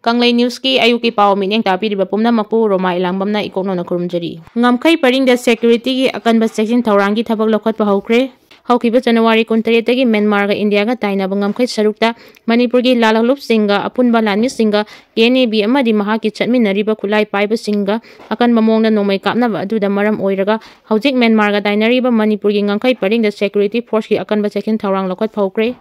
Kanglei News ki ayuki pao minyang tapi di bapumna mapu Roma ilangbamna ikokno na kurumjari. Ngamkhei paringda security ki akanba section thaurang ki thabak lokhat pa haukre. Haukiba January 23 gi Myanmar ga India ga tainaba ngamkhei sarukta Manipur gi lalalup singa apunba lanmi singa NAB amadi mahaki chatminariba khulai paiba singa akanba mongna nomai kapnaba aduda maram oiraga haujik Myanmar ga tainariba Manipur gi ngamkhei paringda security force ki akanba section thaurang lokhat pa haukre.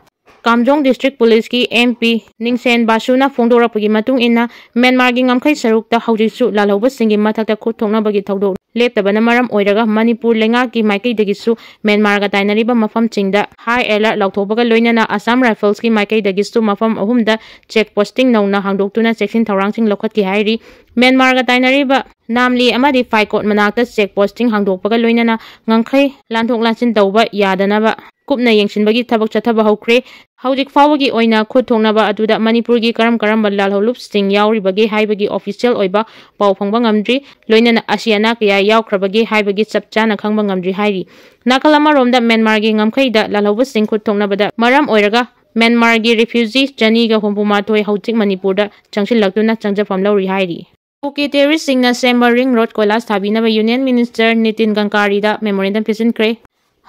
Kamjong District Police ki MP Ningsen Basuna Fongdorapagi matung inna Myanmar gi ngamkhei sarukta haujiksu lalauba singi mathakta khut thoknabagi thaudok leptabana maram oiraga Manipur lenga ki maikei dagisu Myanmar ga tainariba mafam chingda high alert lauthobaga loinana Assam Rifles ki maikei dagisu mafam ahumda check posting nauna hangdoktuna section thaurangsing lokhat ki hairi Myanmar ga tainariba namli amadi Phai Court manakta check posting hangdokpaga loinana ngamkhei lanthok lansin tauba yadanaba kupna yengshinbagi thabak chathaba haukre haujik fawagi oina khut thongnaba aduda Manipur gi karam lalholup sting yauribagi haibagi official oiba pau phangba ngamdri loinana asiana kya yaukhrabagi haibagi chapchana khangba ngamdri hairi nakalama romda Myanmar gi ngamkhei da lalhobu sing khut thongnabada maram oiraga Myanmar gi refugee jani ga hompuma thoi haujik Manipur da changsil laktuna changjafam lauri hairi Kuki terrorist Singna Semba ring road Koilas thabinaba Union Minister NGAMKHEI da Memorandum Pisinkhre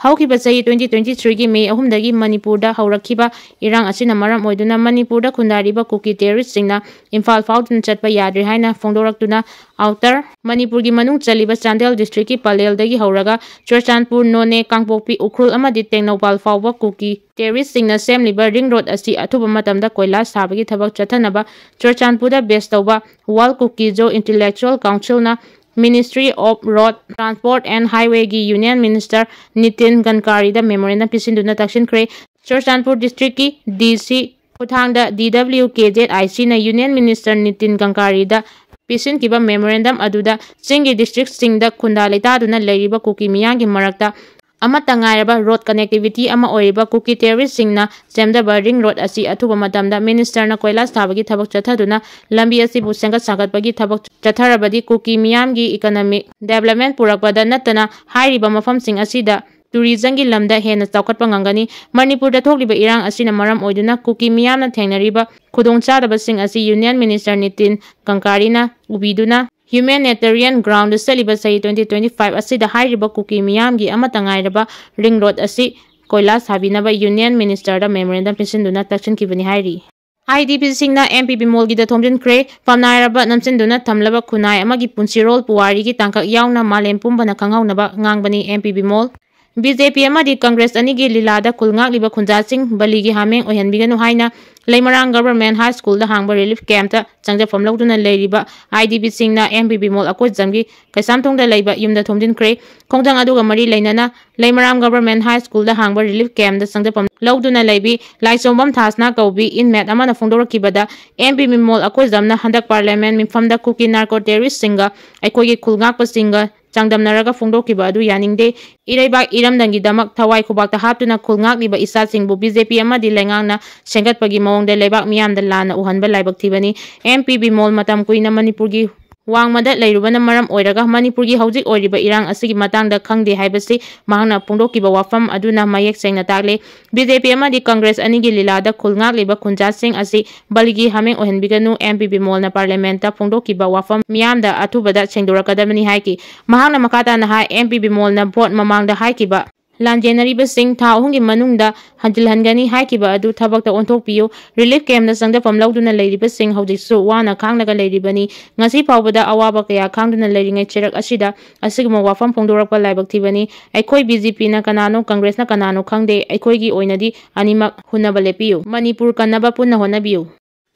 Haukiba chahi 2023 gi May 3 dagi Manipur da haurakhiba irang asina maram oiduna Manipur da khundariba Kuki terrorist singna Imphal faudun chatpa yadri haina fongdoraktuna outer Manipur gi manung chaliba Chandel district ki Palel dagi hauraga Churchandpur None Kangpokpi Ukhrul amadi Tengnopal fawba Kuki terrorist singna semliba ring road asi athuba matamda Koilas thabagi thabak chathanaba Churchandpur da base tawba Wal Kuki Jo Intellectual Council na Ministry of Road Transport and Highway gi Union Minister NGAMKHEI da Memorandum Pisinduna Thaksinkhre Churchandpur District ki DC Uthangda DWKZIC na Union Minister NGAMKHEI da Pisinkiba Memorandum aduda Singi District Singda Khunda Leitaduna leiriba Kuki miyangi marakta amata ngairaba road connectivity ama oiriba Kuki terrorist singna semdaba ring road asi athuba matamda minister na Koilas thabagi thabak chathaduna lambi asi bu sengat sagatpagi thabak chatharabadi Kuki miyamgi economic development purakpada natana hairiba mafam sing asida tourism gi lamda hena chawkatpa ngangani Manipur da thokliba irang asina maram oiduna Kuki miyamna thengnariba khudongchadaba sing asi Union Minister NGAMKHEI na ubiduna Humanitarian ground saliba sahi 2025 asida hairiba Kuki miyamgi amata ngairaba ring road asi Koilas habinaba Union Minister da Memorandum Pisinduna Thaksinkhibani hairi IDP singna MP Bimol gi da Thomjinkhre famnairaba namsinduna thamlaba khunai amagi punsirol puwari gi tangkak yauna malem pumbana khanghaunaba ngangbani MP Bimol BJP amadi Congress anigi lilada kulngak liba khunjasing baligi hameng ohenbiganu haina Leimarang Government High School da hangba relief camp ta changjafam lawduna leiriba IDP singna MP Bimol akoi jamgi kaisamthong da leiba yumda Thomjinkhre khongjang aduga mari leinana Leimarang Government High School da hangba relief camp da changjafam lawduna leibi laisombam thasna kaubi inmate amana fongdorakibada MP Bimol akoi jamna handak parliament mifamda Kuki narco terrorist singa aikogi khulngakpa singa Changdamnaraga fongdokiba adu yaningde iraibak iramdangi damak thawai khubakta haptuna khulngakliba isa singbu BJP amadi lengangna sengatpagi mawongda leibak miyamda lana uhanba laibak thibani MP Bimol matam kuina Manipur gi wangmada leirubana maram oiraga Manipur gi haujik oiriba irang asigi matangda khangde haibasi mahangna phongdokiba wafam aduna mayek sengna takle BJP amadi Congress anigi lilada khulngakliba khunjasing asi baligi hameng ohenbiganu MP Bimol na parliament ta phongdokiba wafam miyamda athubada sengdorakadamani haiki mahangna makata na hai MP Bimol na vote mamangda haikiba Lanjenariba sing tha ahungi manungda hanjilhangani haikiba adu thabakta onthokpiyo relief camp na sangdafam lawduna leiriba sing haujiksu wana khangnaga leiribani ngasi pawbada awaba kaya khangduna leiringai cherak asida asigma wafam phongdorakpa laibak thibani aikoi BJP na kanano Congress na kanano khangde aikoi gi oinadi animak hunaba lepiyo Manipur kanaba punna honabiyo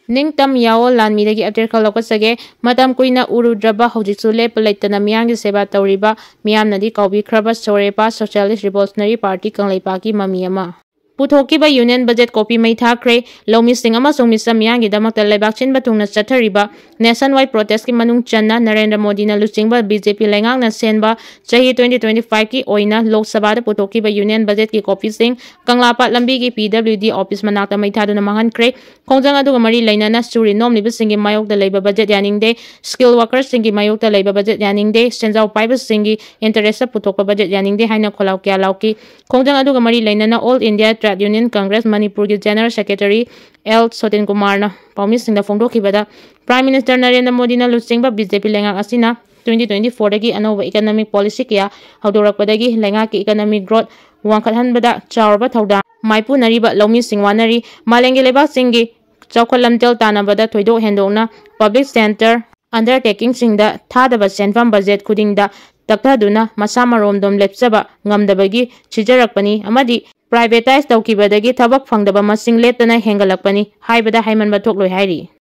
Ningtam yao Lambi dagi update khalokasage matam kuina urudraba haujiksu lepa leitana miyanggi seba tawriba miyamnadi kaubikraba Sorepa Socialist Revolutionary Party Kangleipaki mamiyama Puthokiba Union Budget Copy Mai Thakre Lomi Singh amasung Misa Miyangi damakta leibak chinba tungna chathariba nationwide protest ki manung channa Narendra Modi na luchingba BJP lengang na senba chahi 2025 ki oina Lok Sabha da puthokiba Union Budget ki copy sing Kanglapa Lambi ki PWD office manakta mai thaduna manghankre khongjang aduga mari leinana suri nomliba singi mayok da leiba budget yaningde skill workers singi mayok da leiba budget yaningde senjau paiba singi interest puthokpa budget yaningde haina kholau kya lauki khongjang aduga mari leinana All India Trade Union Congress Manipur ki General Secretary L Sotin Kumarna paumisingda phongdokhibada Prime Minister Narendra Modi na luchingba BJP lengak asina 2024 dagi anova economic policy kya haudorakpadagi lengak ki economic growth wangkhathanbada chawrba thauda maipu nariba lomi singwanari malengi lebak singi chawkhol lamtel tanabada thoidok hendokna public center undertaking singda thadaba senfam budget khudingda takthaduna masamaromdom lepchaba ngamdabagi chijarakpani amadi privatize tawkibadagi thabak phangdaba masing leptana hengalakpani haibada haimanba thokloi hairi